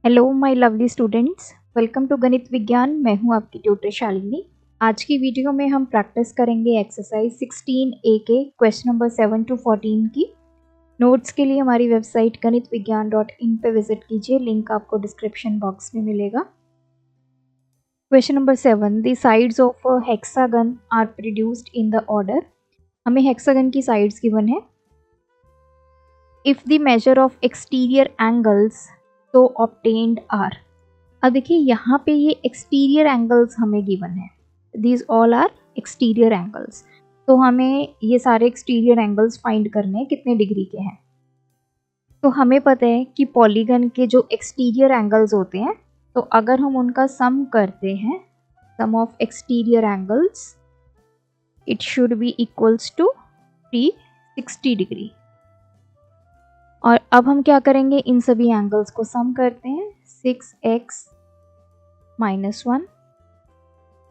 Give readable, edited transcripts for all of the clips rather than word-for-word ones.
Hello my lovely students, welcome to Ganit Vigyan. मैं हूं आपकी ट्यूटर शालिनी। आज की वीडियो में हम प्रैक्टिस करेंगे एक्सरसाइज 16A के क्वेश्चन नंबर 7 to 14 की। नोट्स के लिए हमारी वेबसाइट ganitviggyan.in पे विजिट कीजिए, लिंक आपको डिस्क्रिप्शन बॉक्स में मिलेगा। Question number 7, the sides of a hexagon are produced in the order. हमें हेक्सागन की साइड्स गिवन है। If the measure of exterior angles तो ऑब्टेन्ड आर। अब देखिए यहाँ पे ये एक्सटीरियर एंगल्स हमें गिवन है, these all are exterior angles. तो हमें ये सारे एक्सटीरियर एंगल्स फाइंड करने हैं कितने डिग्री के हैं। तो हमें पता है कि पॉलीगन के जो एक्सटीरियर एंगल्स होते हैं, तो अगर हम उनका सम करते हैं, sum of exterior angles, it should be equals to 360 degree. और अब हम क्या करेंगे, इन सभी एंगल्स को सम करते हैं। 6x minus 1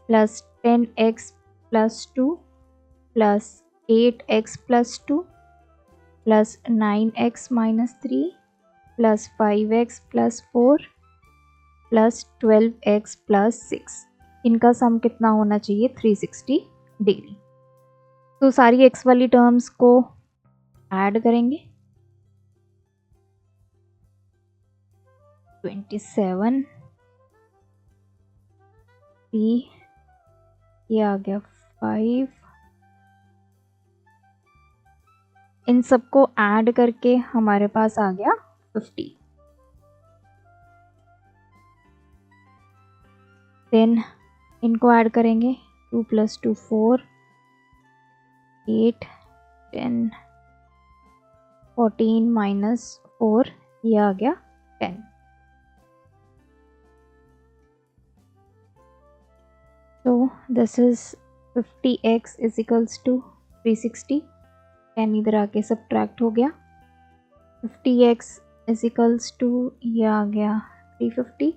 plus 10x plus 2 plus 8x plus 2 plus 9x minus 3 plus 5x plus 4 plus 12x plus 6। इनका सम कितना होना चाहिए? 360 डिग्री। तो सारी x वाली टर्म्स को ऐड करेंगे। 27, ये आ गया 5। इन सबको ऐड करके हमारे पास आ गया 50। देन इनको ऐड करेंगे, 2 + 2 4, 8, 10, 14 - 4, ये आ गया 10। So this is 50x is equals to 360। 10 इधर आके सब्ट्रैक्ट हो गया। 50x is equals to, ये आ गया 350।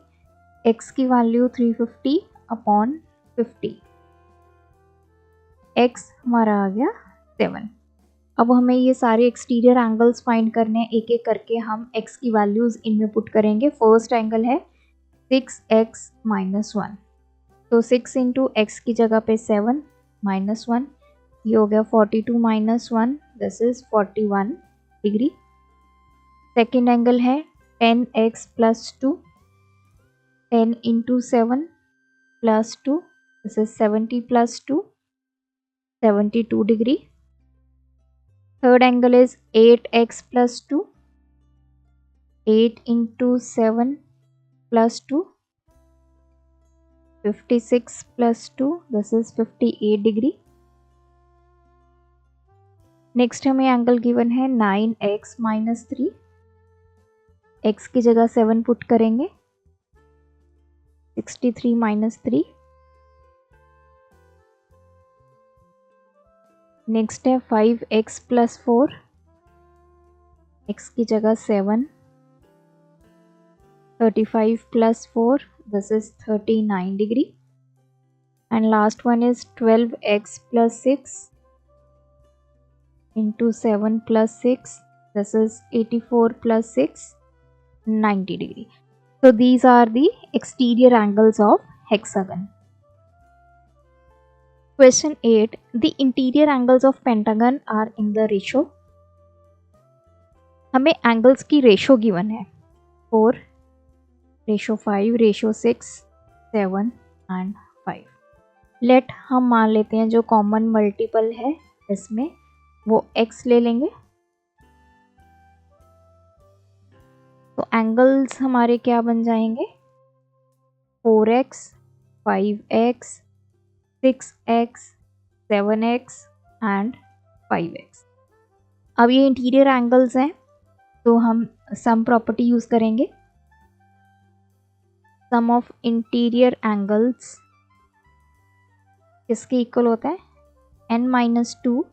x की वैल्यू 350 अपॉन 50, x हमारा आ गया 7। अब हमें ये सारे एक्सटीरियर एंगल्स फाइंड करने हैं, एक एक करके हम x की वैल्यूज इनमें पुट करेंगे। फर्स्ट एंगल है 6x - 1, तो 6 इंटू एक्स की जगह पे 7 - 1, ये हो गया 42 - 1, this is 41 degree. Second angle है 10x + 2, 10 into 7 + 2, this is 70 + 2, 72 degree. Third angle is 8x + 2, 8 into 7 + 2, 56 + 2, this is 58 degree. Next हमें एंगल गिवन है 9x - 3, x की जगह 7 पुट करेंगे, 63 - 3। नेक्स्ट है 5x + 4, x की जगह 7, 35 + 4, this is 39 degree. And last one is 12x + 6 into 7 + 6, this is 84 + 6, 90 degree. So these are the exterior angles of hexagon. Question 8, the interior angles of pentagon are in the ratio। हमें angles की ratio given है 4, ratio 5, ratio 6, 7 and 5। Late हम मान लेते हैं जो common multiple है इसमें वो x ले लेंगे। तो एंगल्स हमारे क्या बन जाएंगे? 4x, 5x, 6x, 7x and 5x। अब ये इंटीरियर एंगल्स हैं, तो हम सम प्रॉपर्टी यूज करेंगे। सम ऑफ इंटीरियर एंगल्स किसके इक्वल होता है? n-2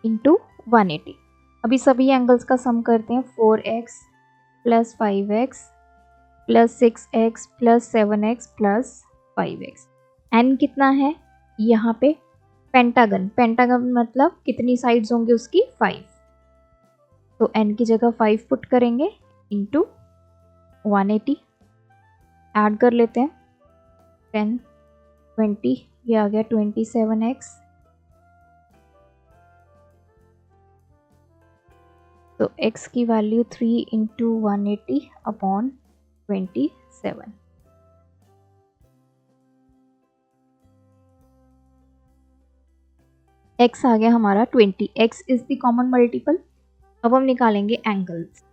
into 180। अभी सभी एंगल्स का सम करते हैं। 4x + 5x + 6x + 7x + 5x। n कितना है यहाँ पे? पेंटागन, पेंटागन मतलब कितनी साइड्स होंगी उसकी? 5। तो n की जगह 5 पुट करेंगे इंटू 180 ऐड कर लेते हैं 10 20, ये आ गया 27x। तो x की वैल्यू 3 इंटू 180 अपॉन 27। x आ गया हमारा 20। x is the common multiple. अब हम निकालेंगे एंगल्स।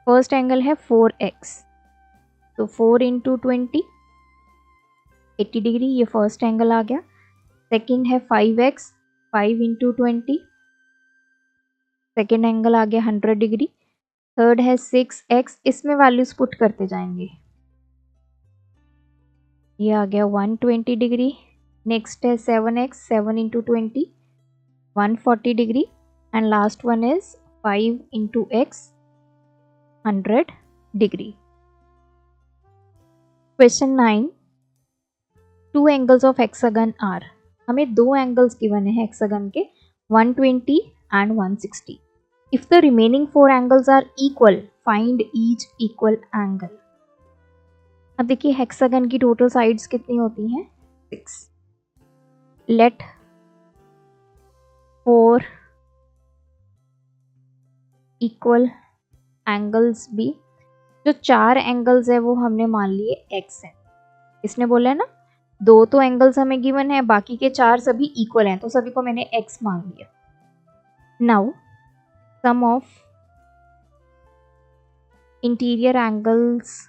फर्स्ट एंगल है 4x, तो 4 इंटू 20 80 डिग्री, ये फर्स्ट एंगल आ गया। सेकेंड है 5x, 5 इंटू 20, सेकेंड एंगल आ गया 100 डिग्री। थर्ड है 6x, इसमें वैल्यूज पुट करते जाएंगे, ये आ गया 120 डिग्री। नेक्स्ट है 7x, 7 into 20 140 degree. And last one is 5 into x 100 degree. Question 9, two angles of hexagon are. हमें दो एंगल्स गिवन है हेक्सागन के 120 and 160। If the remaining four angles are equal find each equal angle. अब देखिए hexagon की total sides कितनी होती हैं 6। Let 4 equal angles be. जो चार एंगल्स है वो हमने मान लिए x है। इसने बोला है ना दो तो एंगल्स हमें गिवन है, बाकी के चार सभी इक्वल हैं, तो सभी को मैंने x मान लिया। Now sum of interior angles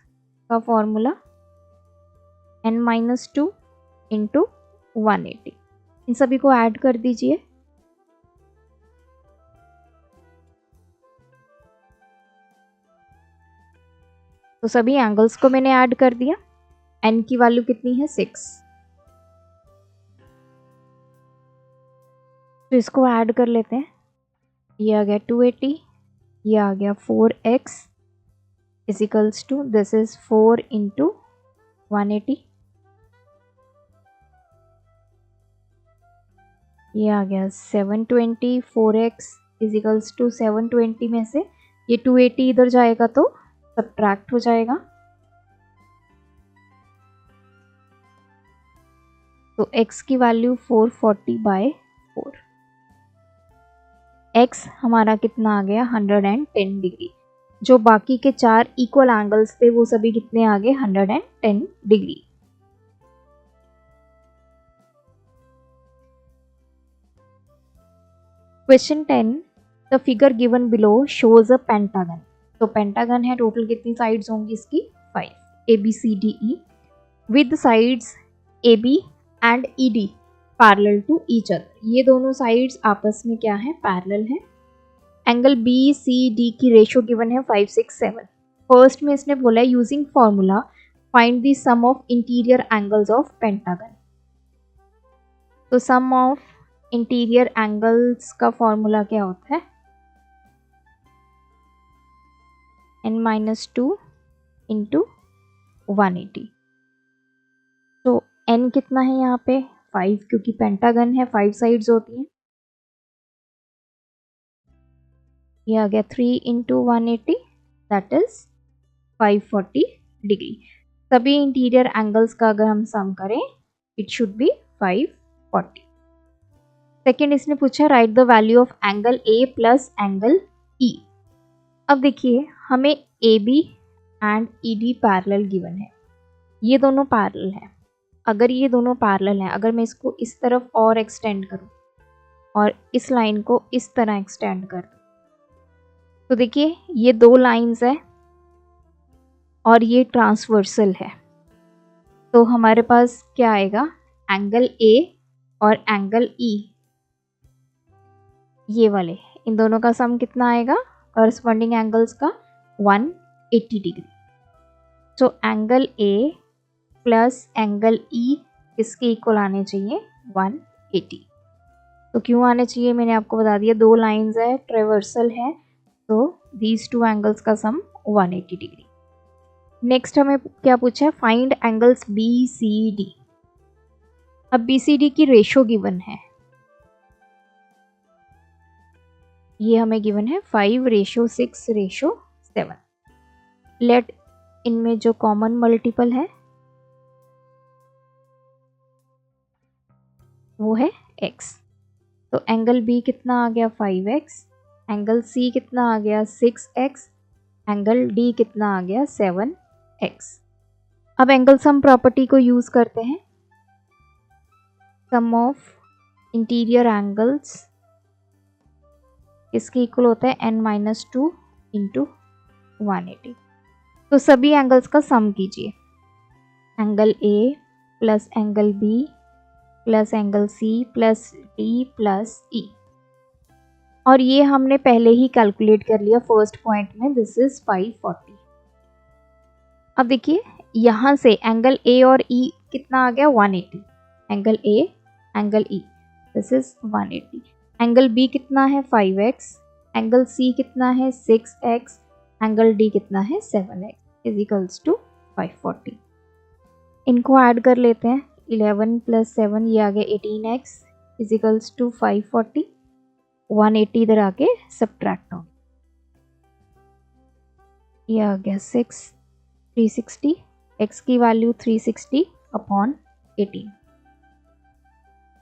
का फॉर्मूला n-2 इंटू 180। इन सभी को ऐड कर दीजिए। तो सभी एंगल्स को मैंने ऐड कर दिया। n की वैल्यू कितनी है 6, तो इसको ऐड कर लेते हैं। ये आ गया 280, ये आ गया 4x equals to this is 4 into 180, ये आ गया 720। 4x इजिकल्स टू 720 में से ये 280 इधर जाएगा तो सब्ट्रैक्ट हो जाएगा, तो x की वैल्यू 440/4। x हमारा कितना आ गया 110 डिग्री। जो बाकी के चार इक्वल एंगल्स थे वो सभी कितने आ गए 110 degree. Question 10, the figure given below shows a pentagon. तो पेंटागन है, टोटल कितनी साइड्स होंगी इसकी 5, ABCDE with sides AB and ED parallel to each other. ये दोनों साइड्स आपस में क्या है पैरेलल है। एंगल BCD की रेशियो गिवन है 5 6 7। फर्स्ट में इसने बोला है using formula find the sum of interior angles of pentagon. तो सम ऑफ इंटीरियर एंगल्स का फॉर्मूला क्या होता है n-2 इंटू 180। तो n कितना है यहाँ पे 5, क्योंकि पेंटागन है 5 साइड्स होती हैं। ये आ गया 3 इंटू 180 दैट इज 540 डिग्री। सभी इंटीरियर एंगल्स का अगर हम सम करें इट शुड बी 540। सेकेंड इसने पूछा right the value of angle A plus angle E। अब देखिए हमें AB and ED parallel given है, ये दोनों पैरेलल है। अगर ये दोनों पैरेलल हैं, अगर मैं इसको इस तरफ और एक्सटेंड करूं और इस लाइन को इस तरह एक्सटेंड कर दूं, तो देखिए ये दो लाइंस है और ये ट्रांसवर्सल है, तो हमारे पास क्या आएगा एंगल A और एंगल E, ये वाले इन दोनों का सम कितना आएगा करस्पॉन्डिंग एंगल्स का 180 डिग्री। तो angle A plus angle E इसके इक्वल आने चाहिए 180। तो क्यों आने चाहिए मैंने आपको बता दिया, दो लाइंस है ट्रेवर्सल है, तो दीज टू एंगल्स का सम 180 डिग्री। नेक्स्ट हमें क्या पूछा है फाइंड एंगल्स BCD। अब BCD की रेशियो गिवन है ये हमें गिवन है 5:6:7। लेट इनमें जो कॉमन मल्टीपल है वो है x। तो एंगल B कितना आ गया 5x, एंगल C कितना आ गया 6x, एंगल D कितना आ गया 7x। अब एंगल सम प्रॉपर्टी को यूज करते हैं। सम ऑफ इंटीरियर एंगल्स इसके इक्वल होता है n-2 इंटू 180। तो सभी एंगल्स का सम कीजिए। Angle A plus angle B plus angle C plus D plus E। और ये हमने पहले ही कैलकुलेट कर लिया फर्स्ट पॉइंट में, दिस इज 540। अब देखिए यहाँ से एंगल A और E कितना आ गया 180। Angle A angle E this is 180। Angle B कितना है 5x, एंगल C कितना है 6x, एंगल D कितना है 7x इज इक्वल्स टू 540। इनको ऐड कर लेते हैं। 11 प्लस 7 ये आ गया 18x इज इक्वल्स टू 540। 180 इधर आके सब्ट्रैक्ट हो, ये आ गया 360। x की वैल्यू 360 अपॉन 18।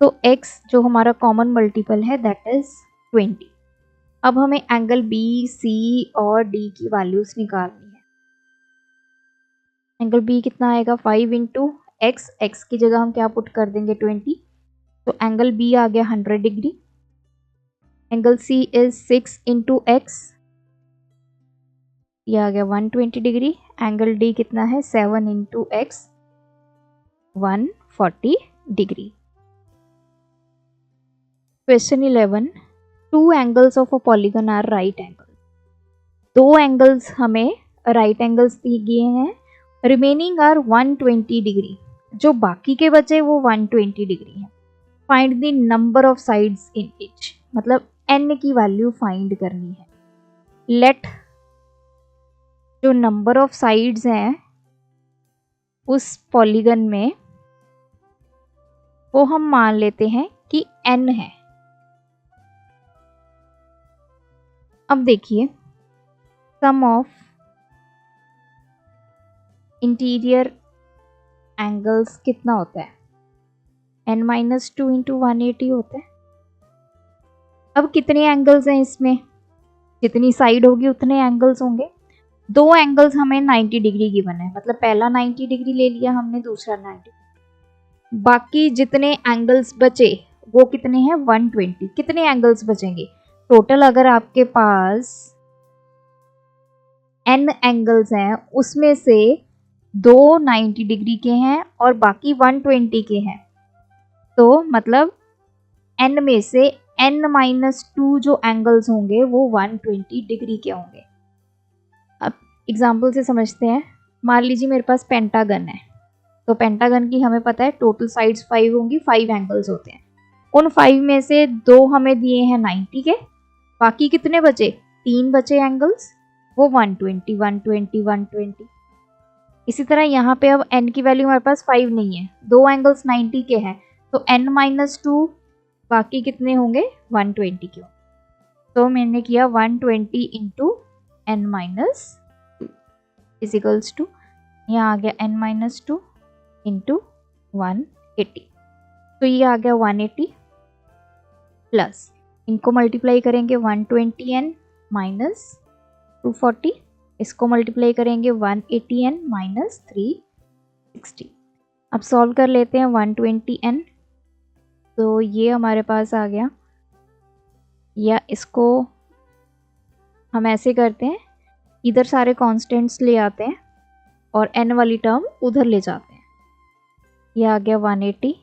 तो x जो हमारा कॉमन मल्टीपल है दैट इज 20। अब हमें एंगल B, C और D की वैल्यूज निकालनी है। एंगल B कितना आएगा 5 इंटू x, x की जगह हम क्या पुट कर देंगे 20। तो एंगल B आ गया 100 degree. Angle C is 6 into x, ये आ गया 120 डिग्री। एंगल D कितना है 7 into x, 140 degree. Question 11, two angles of a polygon are right angle. दो एंगल्स हमें राइट एंगल्स दिए गए हैं, रिमेनिंग आर 120 डिग्री। जो बाकी के बचे वो 120 डिग्री है। Find the number of sides in each, मतलब n की वैल्यू फाइंड करनी है। लेट जो नंबर ऑफ साइड्स हैं उस पॉलीगन में वो हम मान लेते हैं कि n है। अब देखिए सम ऑफ इंटीरियर एंगल्स कितना होता है n-2 इंटू 180 होता है। अब कितने एंगल्स हैं इसमें, जितनी साइड होगी उतने एंगल्स होंगे। दो एंगल्स हमें 90 डिग्री गिवन है, मतलब पहला 90 डिग्री ले लिया हमने, दूसरा 90। बाकी जितने एंगल्स बचे वो कितने हैं 120। कितने एंगल्स बचेंगे टोटल, अगर आपके पास n एंगल्स हैं उसमें से दो 90 डिग्री के हैं और बाकी 120 के हैं, तो मतलब n में से n-2 जो एंगल्स होंगे वो 120 डिग्री के होंगे। अब एग्जाम्पल से समझते हैं। मान लीजिए मेरे पास पेंटागन है, तो पेंटागन की हमें पता है टोटल साइड्स 5 होंगी, 5 एंगल्स होते हैं। उन 5 में से दो हमें दिए हैं 90 के, बाकी कितने बचे, 3 बचे एंगल्स, वो 120 120 120। इसी तरह यहाँ पे अब n की वैल्यू हमारे पास 5 नहीं है, दो एंगल्स 90 के हैं, तो n-2 बाकी कितने होंगे 120 के। तो मैंने किया 120 into n-2 is equals to, यहाँ आ गया n-2 इंटू 180। तो ये आ गया 180 प्लस, इनको मल्टीप्लाई करेंगे 120n माइनस 240, इसको मल्टीप्लाई करेंगे 180n माइनस 360। अब सॉल्व कर लेते हैं 120n, तो ये हमारे पास आ गया, या इसको हम ऐसे करते हैं, इधर सारे कांस्टेंट्स ले आते हैं और n वाली टर्म उधर ले जाते हैं। ये आ गया 180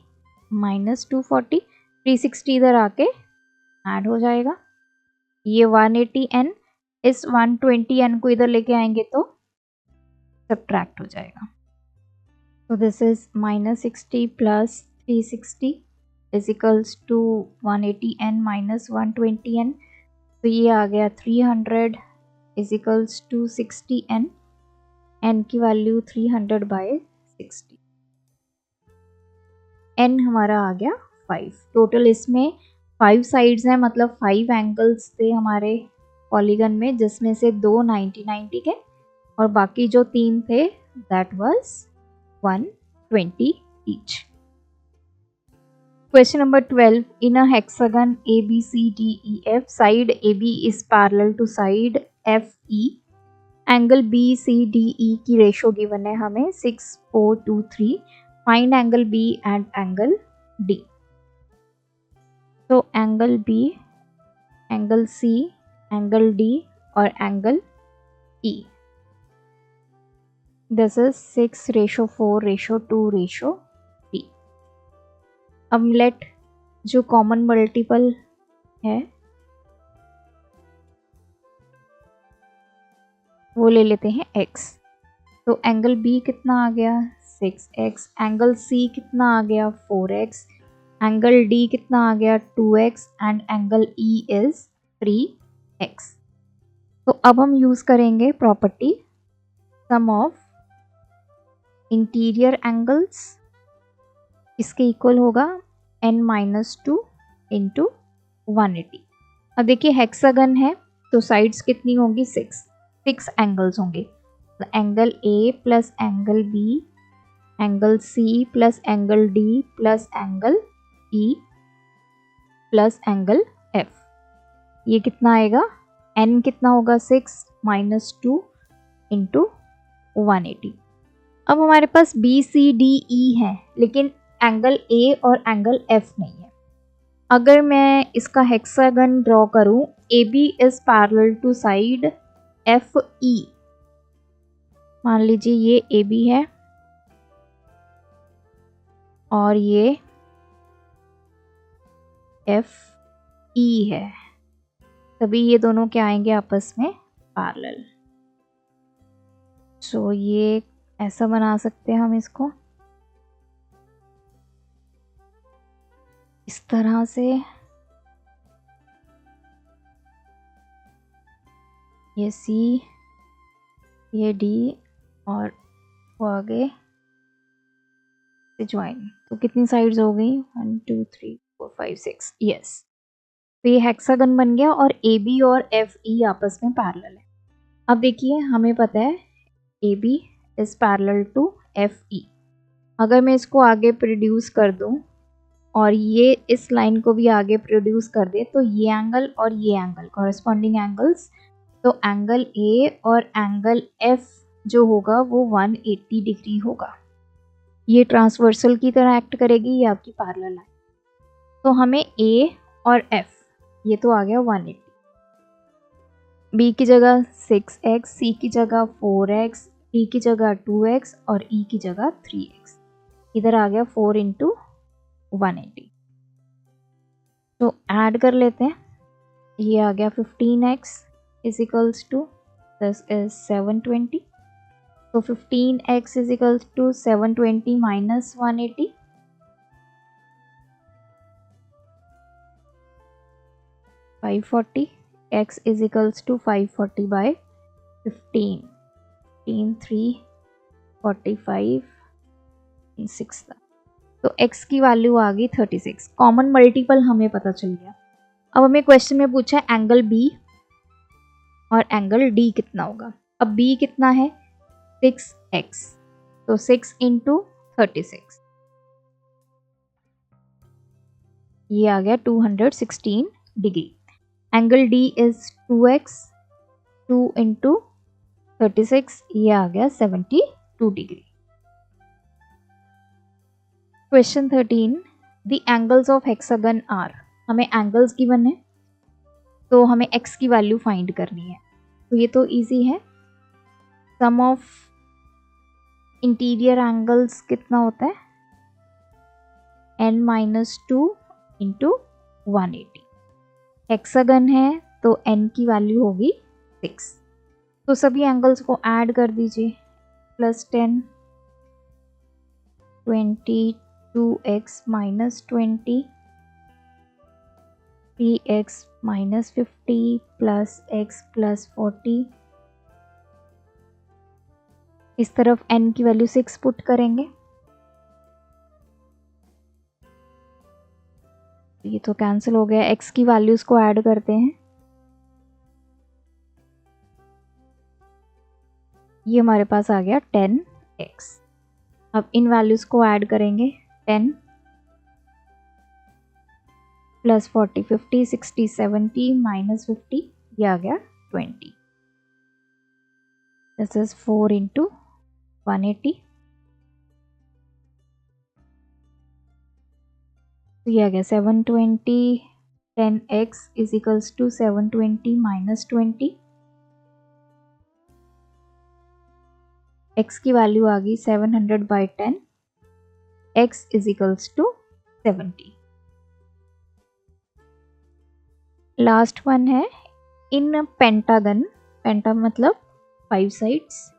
माइनस 240, 360 इधर आके ऐड हो जाएगा। ये 180n इस 120n को इधर लेके आएंगे तो सब्ट्रैक्ट हो जाएगा। तो this is -60 plus 360 is equals to 180n minus 120n। तो ये आ गया 300 is equals to 60n, n की वैल्यू 300/60, n हमारा आ गया 5। टोटल इसमें 5 साइड्स हैं, मतलब 5 एंगल्स थे हमारे पॉलीगन में, जिसमें से 2 90-90 के और बाकी जो 3 थे that was 120 each. Question number 12. In a hexagon ABCDEF, side AB is parallel to side FE. Angle BCDE की रेशो गिवन है हमें 6:4:2:3. Find angle B and angle D. तो angle B, angle C, angle D और angle E. This is 6:4:2:3. अब late जो common multiple है वो ले लेते हैं x. तो एंगल B कितना आ गया 6x, एंगल C कितना आ गया 4x, एंगल D कितना आ गया 2x and angle E is 3x. तो अब हम यूज करेंगे property sum of interior angles. इसके इक्वल होगा n-2 इंटू 180. अब देखिए हेक्सागन है तो साइड्स कितनी होंगी 6 एंगल्स होंगे. तो angle A plus angle B, angle C plus angle D plus angle E plus angle F. ये कितना आएगा, n कितना होगा 6-2 इंटू 180. अब हमारे पास BCDE है लेकिन एंगल A और एंगल F नहीं है. अगर मैं इसका हेक्सागन ड्रॉ करूं, AB is parallel to side FE. मान लीजिए ये AB है और ये FE है, तभी ये दोनों क्या आएंगे आपस में पैरेलल. सो ये ऐसा बना सकते हैं हम इसको इस तरह से. ये C, ये D और वो आगे से ज्वाइन. तो कितनी साइड्स हो गई 1 2 3 4 5 6. यस, तो ये हेक्सागन बन गया और AB और FE आपस में पैरेलल है. अब देखिए हमें पता है AB is parallel to FE. अगर मैं इसको आगे प्रोड्यूस कर दूं और ये इस लाइन को भी आगे प्रोड्यूस कर दे तो ये एंगल और ये एंगल कॉरेस्पॉन्डिंग एंगल्स. तो एंगल A और एंगल F जो होगा वो 180 डिग्री होगा. ये ट्रांसवर्सल की तरह एक्ट करेगी, ये आपकी पैरेलल लाइन. तो हमें A और F ये तो आ गया 180. B की जगह 6x, C की जगह 4x, D की जगह 2x और E की जगह 3x. इधर आ गया 4 इंटू 180. तो ऐड कर लेते हैं. ये आ गया 15x is equals to this is 720. तो 15x is equals to 720 minus 180. 540. x is equals to 540 by 15. 3 45 6. तो x की वैल्यू आ गई 36. कॉमन मल्टीपल हमें पता चल गया. अब हमें क्वेश्चन में पूछा है एंगल B और एंगल D कितना होगा. अब B कितना है 6x, तो 6 इंटू 36 ये आ गया 216 degree. Angle D is 2x, 2 into 36 ये आ गया 72 degree. Question 13. The angles of hexagon are. हमें एंगल्स गिवन है तो हमें x की वैल्यू फाइंड करनी है. तो ये तो इजी है. सम ऑफ इंटीरियर एंगल्स कितना होता है n-2 इंटू 180. हेक्सागन है तो n की वैल्यू होगी 6. तो सभी एंगल्स को ऐड कर दीजिए. +10 22x minus 20 3x minus 50 plus x plus 40. इस तरफ n की वैल्यू 6 पुट करेंगे. ये तो कैंसिल हो गया। x की वैल्यूज को ऐड करते हैं। ये हमारे पास आ गया 10x। अब इन वैल्यूज को ऐड करेंगे। 10 प्लस 40 50 60 70 माइनस 50, ये आ गया 20। This is 4 into 180। तो ये आ गया 720। 10x is equals to 720 minus 20। x की वैल्यू आ गई 700 by 10। x is equals to 70। Last one है इन पेंटागन। पेंटा मतलब 5 साइड्स।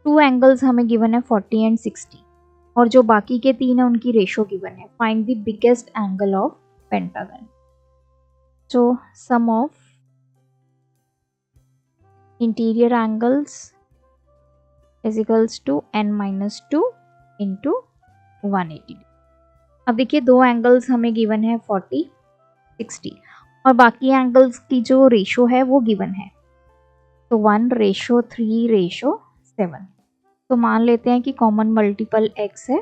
2 एंगल्स हमें गिवन है 40 एंड 60, और जो बाकी के 3 है उनकी रेशो गिवन है। Find the biggest angle of pentagon. So sum of interior angles is equals to n-2 into 180। अब देखिए 2 एंगल्स हमें गिवन है 40 60, और बाकी एंगल्स की जो रेशो है वो गिवन है। तो 1:3:7। तो मान लेते हैं कि कॉमन मल्टीपल x है।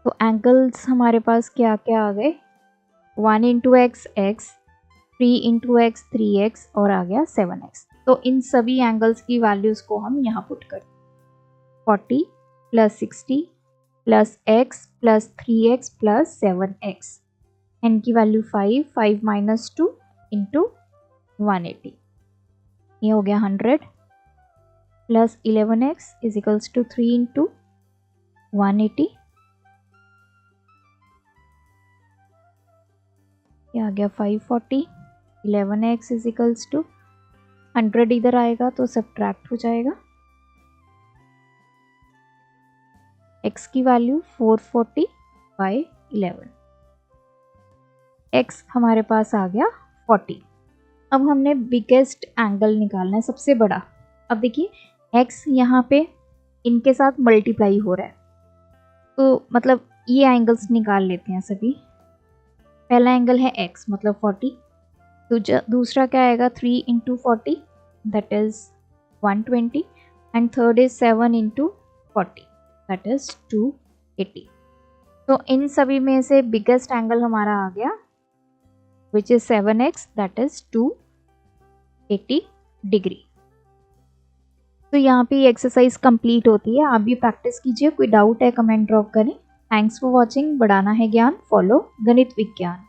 तो एंगल्स हमारे पास क्या क्या आ गए? 1 into x x, 3 into x 3x, और आ गया 7x। तो इन सभी एंगल्स की वैल्यूज को हम यहाँ पुट करते हैं। 40 plus 60 plus x plus 3x plus 7x। n की वैल्यू 5, 5 माइनस 2 इंटू 180, ये हो गया 100 plus 11x is equals to 3 into 180, ये आ गया 540। 11x इज इक्वल्स टू 100 इधर आएगा तो सब्ट्रैक्ट हो जाएगा। x की वैल्यू 440 बाई 11। x हमारे पास आ गया 40। अब हमने बिगेस्ट एंगल निकालना है, सबसे बड़ा। अब देखिए x यहाँ पे इनके साथ मल्टीप्लाई हो रहा है, तो मतलब ये एंगल्स निकाल लेते हैं सभी। पहला एंगल है x मतलब 40। दूसरा क्या आएगा 3 into 40 that is 120, and third is 7 into 40 that is 280। तो इन सभी में से बिगेस्ट एंगल हमारा आ गया which is 7x that is 280 degree. तो यहाँ पे एक्सरसाइज कंप्लीट होती है। आप भी प्रैक्टिस कीजिए। कोई डाउट है कमेंट ड्रॉप करें। Thanks for watching. बढ़ाना है ज्ञान, फॉलो गणित विज्ञान।